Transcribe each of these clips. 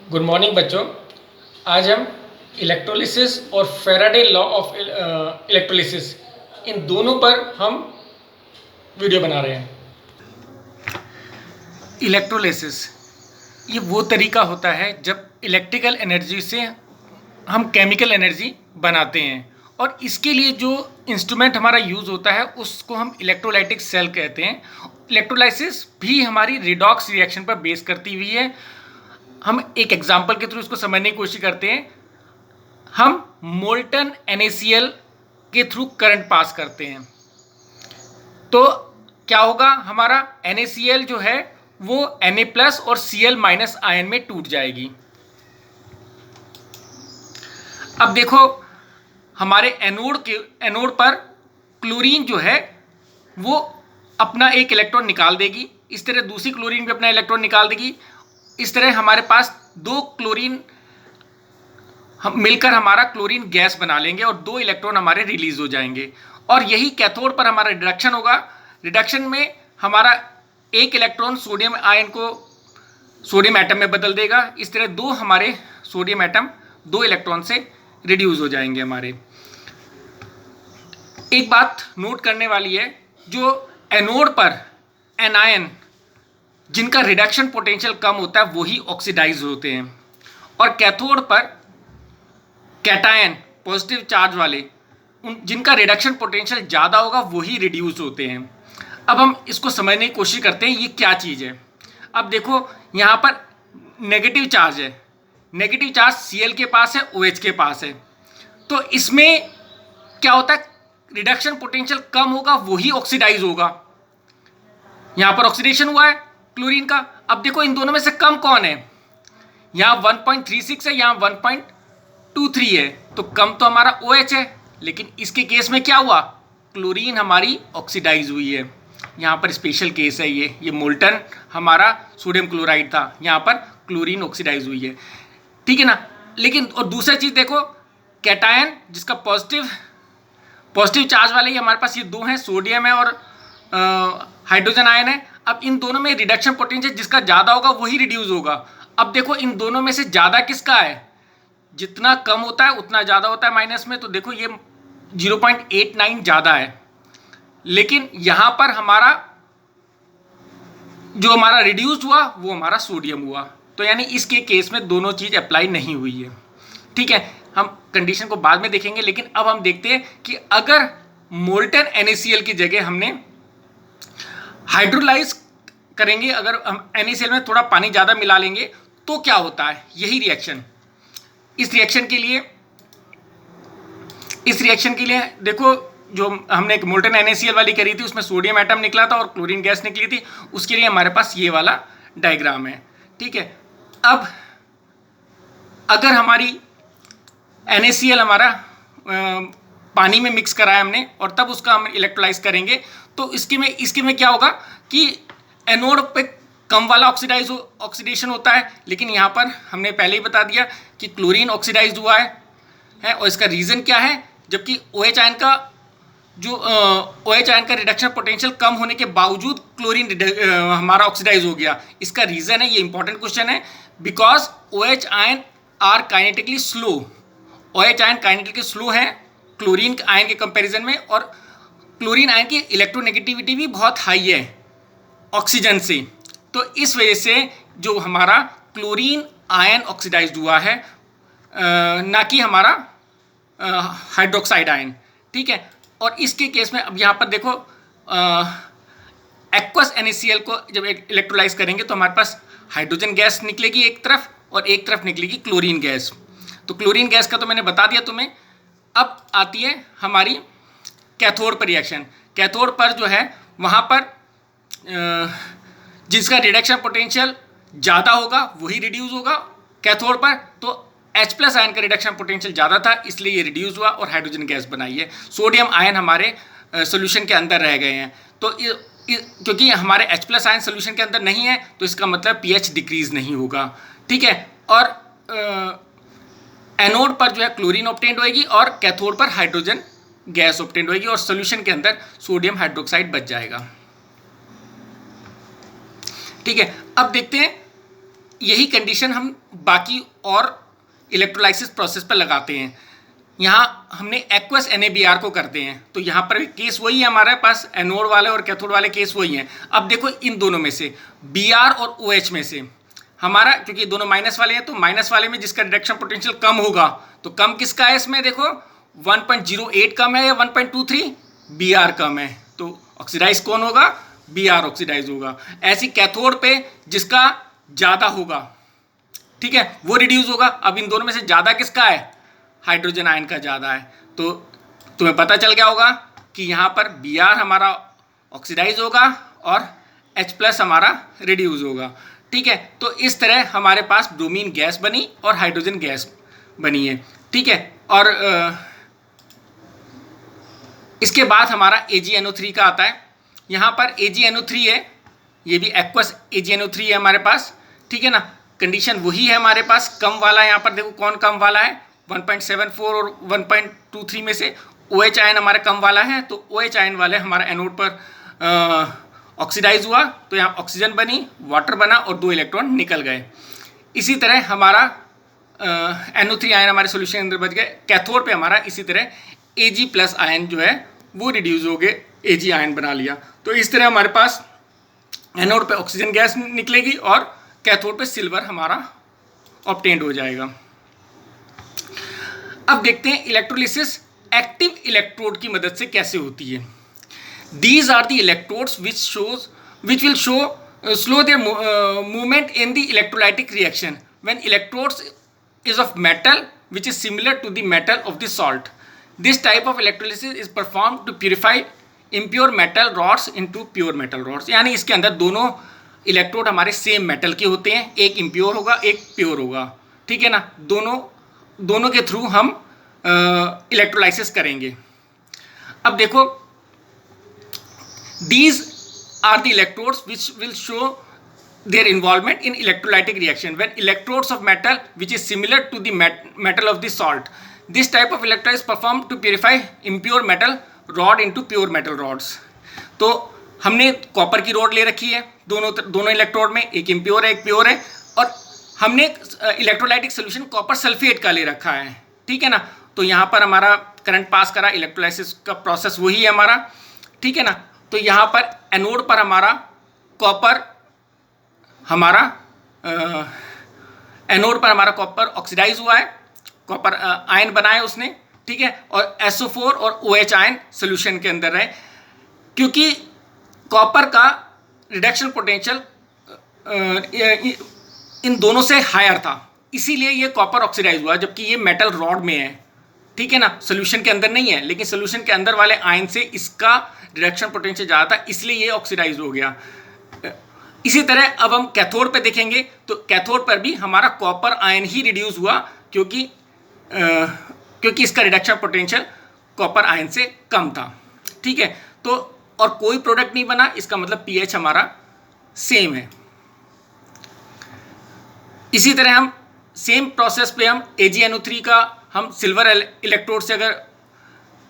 Good morning बच्चों। आज हम इलेक्ट्रोलिसिस और फैराडे लॉ ऑफ इलेक्ट्रोलिसिस इन दोनों पर हम वीडियो बना रहे हैं। इलेक्ट्रोलिसिस ये वो तरीका होता है जब इलेक्ट्रिकल एनर्जी से हम केमिकल एनर्जी बनाते हैं, और इसके लिए जो इंस्ट्रूमेंट हमारा यूज़ होता है उसको हम इलेक्ट्रोलाइटिक सेल कहते हैं। इलेक्ट्रोलाइसिस भी हमारी रिडॉक्स रिएक्शन पर बेस करती हुई है। हम एक एग्जाम्पल के थ्रू इसको समझने की कोशिश करते हैं। हम मोल्टन NaCl के थ्रू करंट पास करते हैं तो क्या होगा, हमारा NaCl जो है वो Na+ और Cl- आयन में टूट जाएगी। अब देखो, हमारे एनोड पर क्लोरीन जो है वो अपना एक इलेक्ट्रॉन निकाल देगी, इस तरह दूसरी क्लोरीन भी अपना इलेक्ट्रॉन निकाल देगी। इस तरह हमारे पास दो क्लोरीन हम मिलकर हमारा क्लोरीन गैस बना लेंगे और दो इलेक्ट्रॉन हमारे रिलीज हो जाएंगे, और यही कैथोड पर हमारा रिडक्शन होगा। रिडक्शन में हमारा एक इलेक्ट्रॉन सोडियम आयन को सोडियम एटम में बदल देगा। इस तरह दो हमारे सोडियम एटम दो इलेक्ट्रॉन से रिड्यूस हो जाएंगे हमारे। एक बात नोट करने वाली है, जो एनोड पर एनायन जिनका रिडक्शन पोटेंशियल कम होता है वही ऑक्सीडाइज होते हैं, और कैथोड पर कैटायन पॉजिटिव चार्ज वाले जिनका रिडक्शन पोटेंशियल ज़्यादा होगा वही रिड्यूस होते हैं। अब हम इसको समझने की कोशिश करते हैं ये क्या चीज़ है। अब देखो, यहाँ पर नेगेटिव चार्ज है, नेगेटिव चार्ज Cl के पास है, OH के पास है। तो इसमें क्या होता है, रिडक्शन पोटेंशियल कम होगा वही ऑक्सीडाइज होगा। यहाँ पर ऑक्सीडेशन हुआ है क्लोरीन का। अब देखो, इन दोनों में से कम कौन है, यहाँ 1.36 है, यहाँ 1.23 है, तो कम तो हमारा OH है। लेकिन इसके केस में क्या हुआ, क्लोरीन हमारी ऑक्सीडाइज हुई है। यहाँ पर स्पेशल केस है, ये मोल्टन हमारा सोडियम क्लोराइड था, यहाँ पर क्लोरीन ऑक्सीडाइज हुई है, ठीक है ना। लेकिन और दूसरा चीज़ देखो, कैटायन जिसका पॉजिटिव चार्ज वाले ही हमारे पास ये दो हैं, सोडियम है और हाइड्रोजन आयन है। अब इन दोनों में रिडक्शन पोटेंशियल जिसका ज़्यादा होगा वही रिड्यूस होगा। अब देखो, इन दोनों में से ज़्यादा किसका है, जितना कम होता है उतना ज़्यादा होता है माइनस में। तो देखो, ये 0.89 ज़्यादा है, लेकिन यहाँ पर हमारा जो हमारा रिड्यूस हुआ वो हमारा सोडियम हुआ। तो यानी इसके केस में दोनों चीज़ अप्लाई नहीं हुई है, ठीक है। हम कंडीशन को बाद में देखेंगे, लेकिन अब हम देखते हैं कि अगर मोल्टन NaCl की जगह हमने हाइड्रोलाइज करेंगे, अगर हम NaCl में थोड़ा पानी ज़्यादा मिला लेंगे तो क्या होता है, यही रिएक्शन। इस रिएक्शन के लिए देखो, जो हमने एक मोल्टन NaCl वाली करी थी उसमें सोडियम एटम निकला था और क्लोरीन गैस निकली थी, उसके लिए हमारे पास ये वाला डायग्राम है, ठीक है। अब अगर हमारी NaCl हमारा पानी में मिक्स कराया हमने और तब उसका हम इलेक्ट्रोलाइज करेंगे, तो इसके में क्या होगा कि एनोड पे कम वाला ऑक्सीडेशन होता है, लेकिन यहाँ पर हमने पहले ही बता दिया कि क्लोरीन ऑक्सीडाइज हुआ है। और इसका रीज़न क्या है, जबकि OH आयन का रिडक्शन पोटेंशियल कम होने के बावजूद क्लोरीन हमारा ऑक्सीडाइज हो गया। इसका रीज़न है, ये इंपॉर्टेंट क्वेश्चन है, because OH ion are kinetically slow. OH ion kinetically slow है क्लोरीन आयन के कंपैरिजन में, और क्लोरीन आयन की इलेक्ट्रोनेगेटिविटी भी बहुत हाई है ऑक्सीजन से। तो इस वजह से जो हमारा क्लोरीन आयन ऑक्सीडाइज्ड हुआ है, ना कि हमारा हाइड्रोक्साइड आयन, ठीक है। और इसके केस में अब यहाँ पर देखो, एक्वस NaCl को जब इलेक्ट्रोलाइज करेंगे तो हमारे पास हाइड्रोजन गैस निकलेगी एक तरफ और एक तरफ निकलेगी क्लोरीन गैस। तो क्लोरीन गैस का तो मैंने बता दिया तुम्हें। अब आती है हमारी कैथोड पर रिएक्शन। कैथोड पर जो है वहाँ पर जिसका रिडक्शन पोटेंशियल ज़्यादा होगा वही रिड्यूस होगा कैथोड पर। तो H+ आयन का रिडक्शन पोटेंशियल ज़्यादा था, इसलिए ये रिड्यूस हुआ और हाइड्रोजन गैस बनाई है। सोडियम आयन हमारे सोल्यूशन के अंदर रह गए हैं, तो क्योंकि हमारे H+ आयन सोल्यूशन के अंदर नहीं है तो इसका मतलब pH डिक्रीज नहीं होगा, ठीक है। और एनोड पर जो है क्लोरीन ऑब्टेंड होएगी और कैथोड पर हाइड्रोजन गैस ऑब्टेंड होएगी, और सोल्यूशन के अंदर सोडियम हाइड्रोक्साइड बच जाएगा, ठीक है। अब देखते हैं यही कंडीशन हम बाकी और इलेक्ट्रोलाइसिस प्रोसेस पर लगाते हैं। यहाँ हमने एक्वस NaBr को करते हैं, तो यहाँ पर भी केस वही है, हमारे पास एनोड वाले और कैथोड वाले केस वही हैं। अब देखो इन दोनों में से Br और OH में से हमारा, क्योंकि दोनों माइनस वाले हैं, तो माइनस वाले में जिसका रिडक्शन पोटेंशियल कम होगा, तो कम किसका है इसमें, देखो 1.08 कम है या 1.23, Br कम है, तो ऑक्सीडाइज कौन होगा, Br ऑक्सीडाइज होगा। ऐसी कैथोड पे जिसका ज़्यादा होगा, ठीक है, वो रिड्यूस होगा। अब इन दोनों में से ज़्यादा किसका है, हाइड्रोजन आयन का ज़्यादा है, तो तुम्हें पता चल गया होगा कि यहाँ पर Br हमारा ऑक्सीडाइज होगा और H+ हमारा रिड्यूस होगा, ठीक है। तो इस तरह हमारे पास ब्रोमीन गैस बनी और हाइड्रोजन गैस बनी है, ठीक है। और इसके बाद हमारा AgNO3 का आता है। यहाँ पर AgNO3 है, ये भी एक्वस AgNO3 है हमारे पास, ठीक है ना। कंडीशन वही है हमारे पास, कम वाला है। यहाँ पर देखो कौन कम वाला है, 1.74 और 1.23 में से OH आयन हमारा कम वाला है, तो OH आयन वाले हमारा एनोड पर ऑक्सीडाइज हुआ, तो यहाँ ऑक्सीजन बनी, वाटर बना और 2 इलेक्ट्रॉन निकल गए। इसी तरह हमारा NO3 आयन हमारे सोल्यूशन के अंदर बच गए। कैथोड पे हमारा इसी तरह Ag+ आयन जो है वो रिड्यूस हो गए, Ag आयन बना लिया। तो इस तरह हमारे पास एनोड पे ऑक्सीजन गैस निकलेगी और कैथोड पे सिल्वर हमारा ऑब्टेन्ड हो जाएगा। अब देखते हैं इलेक्ट्रोलिसिस एक्टिव इलेक्ट्रोड की मदद से कैसे होती है। These are the electrodes which will slow their movement in the electrolytic reaction when electrodes is of metal which is similar to the metal of the salt. This type of electrolysis is performed to purify impure metal rods into pure metal rods. यानी इसके अंदर दोनों electrode हमारे same metal के होते हैं, एक impure होगा एक प्योर होगा, ठीक है ना। दोनों के थ्रू हम इलेक्ट्रोलाइसिस करेंगे। अब देखो, these are the electrodes which will show their involvement in electrolytic reaction when electrodes of metal which is similar to the metal of the salt. This type of electrolysis is performed to purify impure metal rod into pure metal rods. तो हमने copper की road ले रखी है, दोनों electrode में, एक impure है एक प्योर है, और हमने इलेक्ट्रोलाइटिक सोल्यूशन कॉपर सल्फेट का ले रखा है, ठीक है ना। तो यहाँ पर हमारा करंट पास करा, इलेक्ट्रोलाइसिस का प्रोसेस वही है हमारा, ठीक है ना। तो यहाँ पर एनोड पर हमारा कॉपर एनोड पर हमारा कॉपर ऑक्सीडाइज हुआ है, कॉपर आयन बनाया उसने, ठीक है, और SO4 और OH आयन सोल्यूशन के अंदर है। क्योंकि कॉपर का रिडक्शन पोटेंशियल इन दोनों से हायर था, इसीलिए ये कॉपर ऑक्सीडाइज हुआ, जबकि ये मेटल रॉड में है, ठीक है ना, सोल्यूशन के अंदर नहीं है, लेकिन सोल्यूशन के अंदर वाले आयन से इसका रिडक्शन पोटेंशियल ज़्यादा था, इसलिए ये ऑक्सीडाइज हो गया। इसी तरह अब हम कैथोड पे देखेंगे, तो कैथोड पर भी हमारा कॉपर आयन ही रिड्यूस हुआ, क्योंकि इसका रिडक्शन पोटेंशियल कॉपर आयन से कम था, ठीक है। तो और कोई प्रोडक्ट नहीं बना, इसका मतलब pH हमारा सेम है। इसी तरह हम सेम प्रोसेस पे हम AgNO3 का हम सिल्वर इलेक्ट्रोड से अगर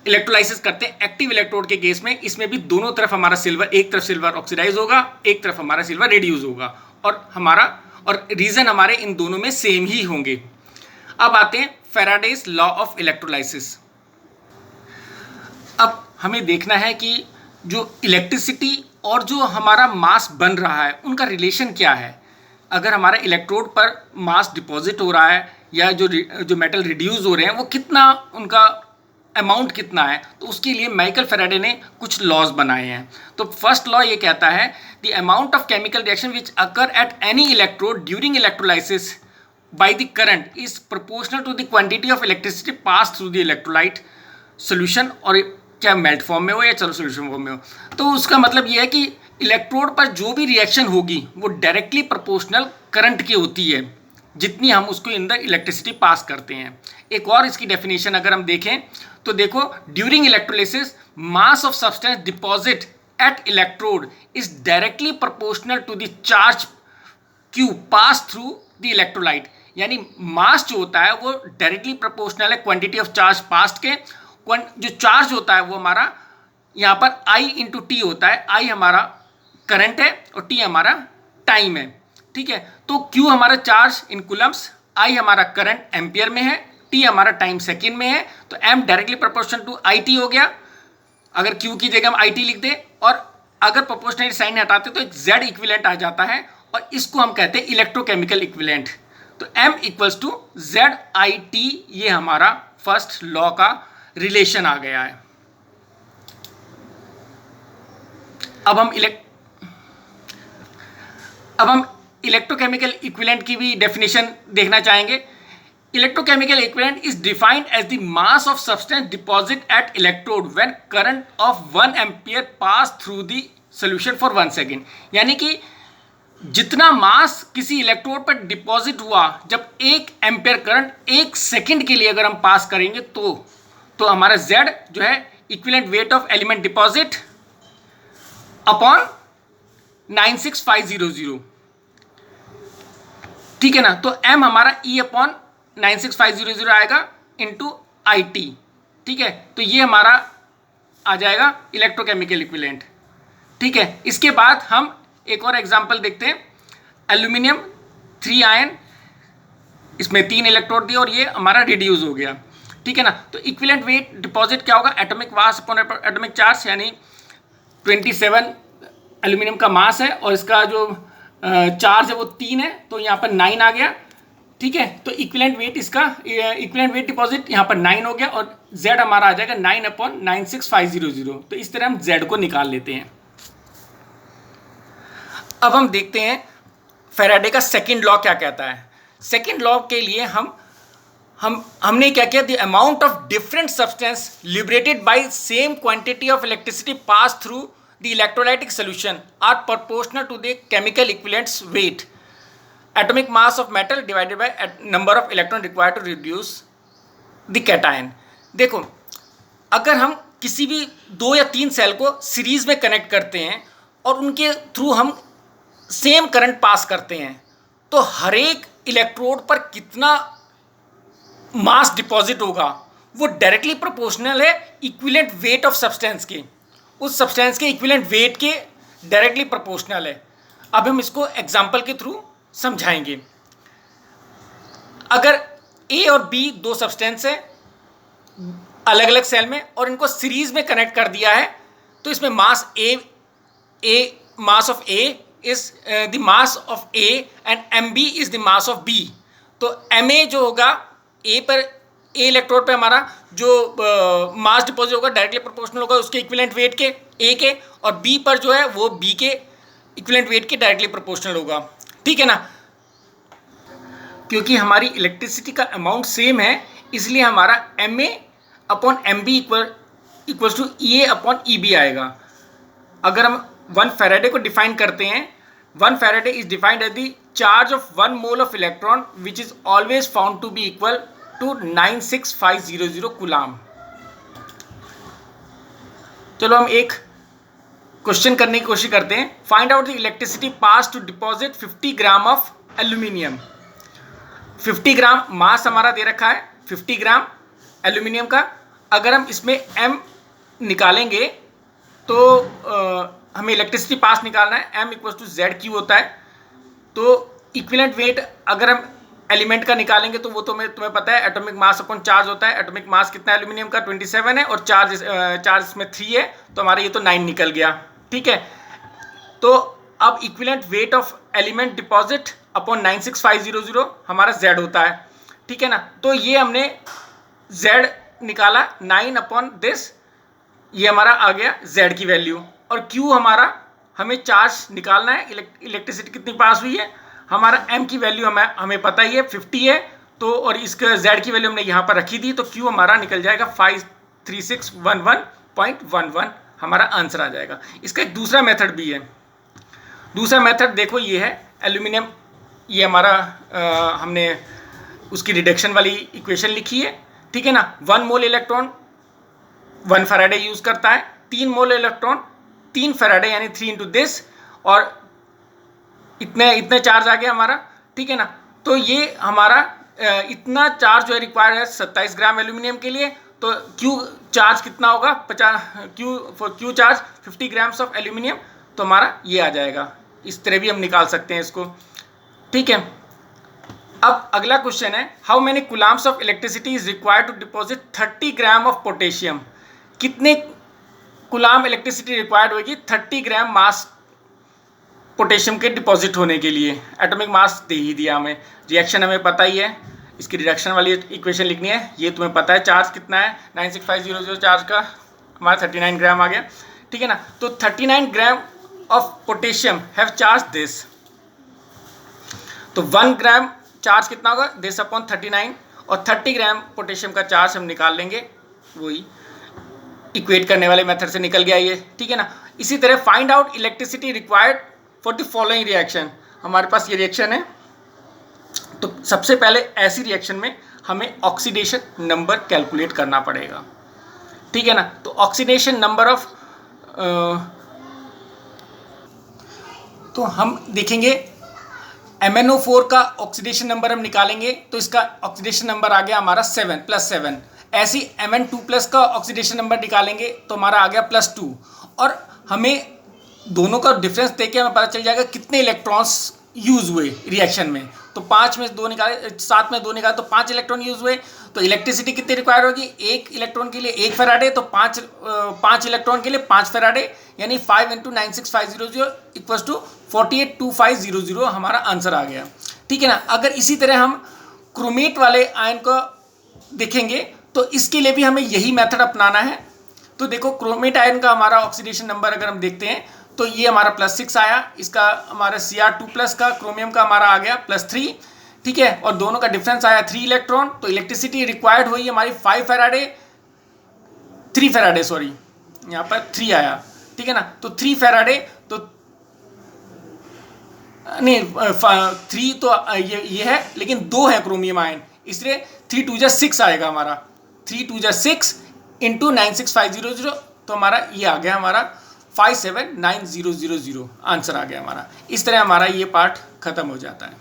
इलेक्ट्रोलाइसिस करते हैं एक्टिव इलेक्ट्रोड के केस में, इसमें भी दोनों तरफ हमारा सिल्वर, एक तरफ सिल्वर ऑक्सीडाइज होगा, एक तरफ हमारा सिल्वर रिड्यूस होगा, और रीजन हमारे इन दोनों में सेम ही होंगे। अब आते हैं फैराडेज लॉ ऑफ इलेक्ट्रोलाइसिस। अब हमें देखना है कि जो इलेक्ट्रिसिटी और जो हमारा मास बन रहा है उनका रिलेशन क्या है। अगर हमारा इलेक्ट्रोड पर मास डिपॉजिट हो रहा है या जो मेटल रिड्यूस हो रहे हैं वो कितना, उनका अमाउंट कितना है, तो उसके लिए माइकल फैराडे ने कुछ लॉज बनाए हैं। तो फर्स्ट लॉ ये कहता है the amount of chemical reaction which occur at any electrode during electrolysis by the current is proportional to the quantity of electricity pass through the electrolyte solution, और चाहे मेल्ट फॉर्म में हो या चलो solution form में हो। तो उसका मतलब ये है कि इलेक्ट्रोड पर जो भी रिएक्शन होगी वो डायरेक्टली प्रोपोर्शनल करंट की होती है, जितनी हम उसको अंदर इलेक्ट्रिसिटी पास करते हैं। एक और इसकी डेफिनेशन अगर हम देखें तो देखो, during electrolysis mass of substance deposit at electrode is directly proportional to the charge Q pass through the electrolyte. यानी मास जो होता है वो डायरेक्टली प्रोपोर्शनल है क्वांटिटी ऑफ चार्ज पास्ट के। जो चार्ज होता है वो हमारा यहाँ पर I × T होता है। I हमारा करंट है और T हमारा टाइम है, ठीक है। तो Q हमारा चार्ज इन कूलम्स, I हमारा करंट एम्पियर में है, T हमारा टाइम सेकेंड में है, तो M directly proportional to IT हो गया। अगर Q की जगह हम IT लिख दें और अगर प्रोपोर्शनल साइन हटाते तो एक Z इक्विवेलेंट आ जाता है और इसको हम कहते हैं इलेक्ट्रोकेमिकल इक्विवेलेंट। तो M इक्वल्स टू ZIT, ये हमारा फर्स्ट लॉ का रिलेशन आ गया है। अब हम इलेक्ट्रोकेमिकल इक्विवेलेंट की भी डेफिनेशन देखना चाहेंगे। Electrochemical equivalent is defined as the mass of substance deposit at electrode when current of 1 ampere pass through the solution for 1 second. यानी कि जितना मास किसी इलेक्ट्रोड पर डिपॉजिट हुआ जब 1 एम्पियर करंट 1 सेकेंड के लिए अगर हम पास करेंगे तो हमारा Z जो है equivalent weight of element deposit upon 96500, ठीक है ना। तो M हमारा E अपॉन 96500 आएगा इनटू IT, ठीक है। तो ये हमारा आ जाएगा इलेक्ट्रोकेमिकल इक्विवेलेंट, ठीक है। इसके बाद हम एक और एग्जांपल देखते हैं। एल्यूमिनियम 3 आयन, इसमें 3 इलेक्ट्रोड दिए और ये हमारा रिड्यूस हो गया, ठीक है ना। तो इक्विवेलेंट वेट डिपॉजिट क्या होगा, atomic mass upon atomic charge, यानी 27 एल्यूमिनियम का मास है और इसका जो चार्ज है वो 3 है, तो यहाँ पर 9 आ गया, ठीक है। तो इक्विवेलेंट वेट इसका इक्विवेलेंट वेट डिपॉजिट यहाँ पर 9 हो गया और Z हमारा आ जाएगा 9 अपॉन 96500। तो इस तरह हम Z को निकाल लेते हैं। अब हम देखते हैं फैराडे का सेकंड लॉ क्या कहता है। सेकंड लॉ के लिए हमने क्या किया, the amount of different substance liberated by same quantity of electricity pass through the electrolytic solution are proportional to the chemical equivalents weight atomic mass of metal divided by number of electron required to reduce the cation. देखो, अगर हम किसी भी 2 या 3 cell को series में connect करते हैं और उनके थ्रू हम सेम करंट पास करते हैं तो हर एक इलेक्ट्रोड पर कितना मास डिपॉजिट होगा वो डायरेक्टली प्रोपोर्शनल है इक्विवेलेंट वेट ऑफ सब्सटेंस के, उस सब्सटेंस के इक्विवेलेंट वेट के डायरेक्टली प्रोपोर्शनल है। अब हम इसको एग्जांपल के थ्रू समझाएंगे। अगर A और B 2 सब्सटेंस है अलग अलग सेल में और इनको सीरीज में कनेक्ट कर दिया है, तो इसमें mass mass of A is the mass of A and MB is the mass of B। तो MA जो होगा A पर, A इलेक्ट्रोड पे हमारा जो मास डिपॉजिट होगा डायरेक्टली प्रोपोर्शनल होगा उसके इक्विवेलेंट वेट के A के, और B पर जो है वो B के इक्विवेलेंट वेट के डायरेक्टली प्रोपोर्शनल होगा, ठीक है ना। क्योंकि हमारी इलेक्ट्रिसिटी का अमाउंट सेम है इसलिए हमारा MA upon MB equals to EA upon EB आएगा। अगर हम 1 फैराडे को डिफाइन करते हैं, 1 Faraday is defined as the charge of 1 mole of electron which is always found to be equal to 96500 coulomb. चलो हम एक क्वेश्चन करने की कोशिश करते हैं। Find out the electricity pass to deposit 50 gram of aluminium. 50 gram mass हमारा दे रखा है, 50 ग्राम एल्यूमिनियम का। अगर हम इसमें M निकालेंगे तो हमें इलेक्ट्रिसिटी पास निकालना है, M इक्वल्स टू ZQ होता है। तो इक्विवेलेंट वेट अगर हम एलिमेंट का निकालेंगे तो वो तो तुम्हें पता है एटॉमिक मास अपॉन चार्ज होता है। एटॉमिक मास कितना है एल्यूमिनियम का, 27 है, और चार्ज इसमें 3 है, तो हमारा ये तो 9 निकल गया, ठीक है। तो अब equivalent weight of element deposit upon 96500 हमारा Z होता है, ठीक है ना। तो ये हमने Z निकाला 9 अपॉन दिस, ये हमारा आ गया Z की वैल्यू। और Q हमारा, हमें चार्ज निकालना है, इलेक्ट्रिसिटी कितनी पास हुई है, हमारा M की वैल्यू हमें पता ही है 50 है, तो और इसका Z की वैल्यू हमने यहाँ पर रखी थी, तो Q हमारा निकल जाएगा 53611.11 हमारा आंसर आ जाएगा। इसका एक दूसरा मेथड भी है। दूसरा मेथड देखो ये है, एल्यूमिनियम, ये हमारा हमने उसकी रिडक्शन वाली इक्वेशन लिखी है, ठीक है ना। 1 मोल इलेक्ट्रॉन 1 फैराडे यूज़ करता है, 3 मोल इलेक्ट्रॉन 3 फैराडे यानी 3 इंटू दिस, और इतने चार्ज आ गया हमारा, ठीक है ना। तो ये हमारा इतना चार्ज जो है रिक्वायर्ड है 27 ग्राम एल्यूमिनियम के लिए। तो Q चार्ज कितना होगा, 50 Q charge 50 grams of aluminium, तो हमारा ये आ जाएगा। इस तरह भी हम निकाल सकते हैं इसको, ठीक है। अब अगला क्वेश्चन है, how many coulombs of electricity is required to deposit 30 gram of potassium. कितने कूलम इलेक्ट्रिसिटी रिक्वायर्ड होगी 30 ग्राम मास पोटेशियम के डिपॉजिट होने के लिए। एटॉमिक मास दे ही दिया हमें, रिएक्शन हमें पता ही है, इसकी रिडक्शन वाली इक्वेशन लिखनी है, ये तुम्हें पता है। चार्ज कितना है 96500 चार्ज का, हमारा 39 ग्राम आ गया, ठीक है ना। तो 39 ग्राम of potassium have charge this, तो 1 ग्राम चार्ज कितना होगा दिस अपॉन 39, और 30 ग्राम पोटेशियम का चार्ज हम निकाल लेंगे, वही इक्वेट करने वाले मेथड से निकल गया ये, ठीक है ना। इसी तरह find out electricity required for the following reaction, हमारे पास ये रिएक्शन है। तो सबसे पहले ऐसी रिएक्शन में हमें ऑक्सीडेशन नंबर कैलकुलेट करना पड़ेगा, ठीक है ना। तो ऑक्सीडेशन नंबर ऑफ तो हम देखेंगे MnO4 का ऑक्सीडेशन नंबर हम निकालेंगे, तो इसका ऑक्सीडेशन नंबर आ गया हमारा 7 +7। ऐसी Mn2+ का ऑक्सीडेशन नंबर निकालेंगे तो हमारा आ गया +2, और हमें दोनों का डिफरेंस देके हमें पता चल जाएगा कितने इलेक्ट्रॉन्स यूज हुए रिएक्शन में। तो 5 में 2 निकाले, 7 में 2 निकाले तो 5 इलेक्ट्रॉन यूज हुए। तो इलेक्ट्रिसिटी कितनी रिक्वायर होगी, 1 इलेक्ट्रॉन के लिए 1 फैराडे, तो 5 इलेक्ट्रॉन के लिए 5 फैराडे, यानी 5 × 96500 = 482500 हमारा आंसर आ गया, ठीक है ना। अगर इसी तरह हम क्रोमेट वाले आयन को देखेंगे तो इसके लिए भी हमें यही मेथड अपनाना है। तो देखो क्रोमेट आयन का हमारा ऑक्सीडेशन नंबर अगर हम देखते हैं तो ये हमारा +6 आया, इसका हमारा Cr2+ का क्रोमियम का हमारा आ गया +3, ठीक है, और दोनों का डिफरेंस आया 3 इलेक्ट्रॉन। तो इलेक्ट्रिसिटी रिक्वायर्ड हुई हमारी 3 फैराडे, सॉरी यहाँ पर 3 आया, ठीक है ना। तो 3 फैराडे, तो नहीं 3 तो ये है, लेकिन 2 है क्रोमियम आयन, इसलिए 3 × 2 = 6 आएगा हमारा, 3 × 2 = 6 × 96500, तो हमारा ये आ गया हमारा 579000 आंसर आ गया हमारा। इस तरह हमारा ये पार्ट खत्म हो जाता है।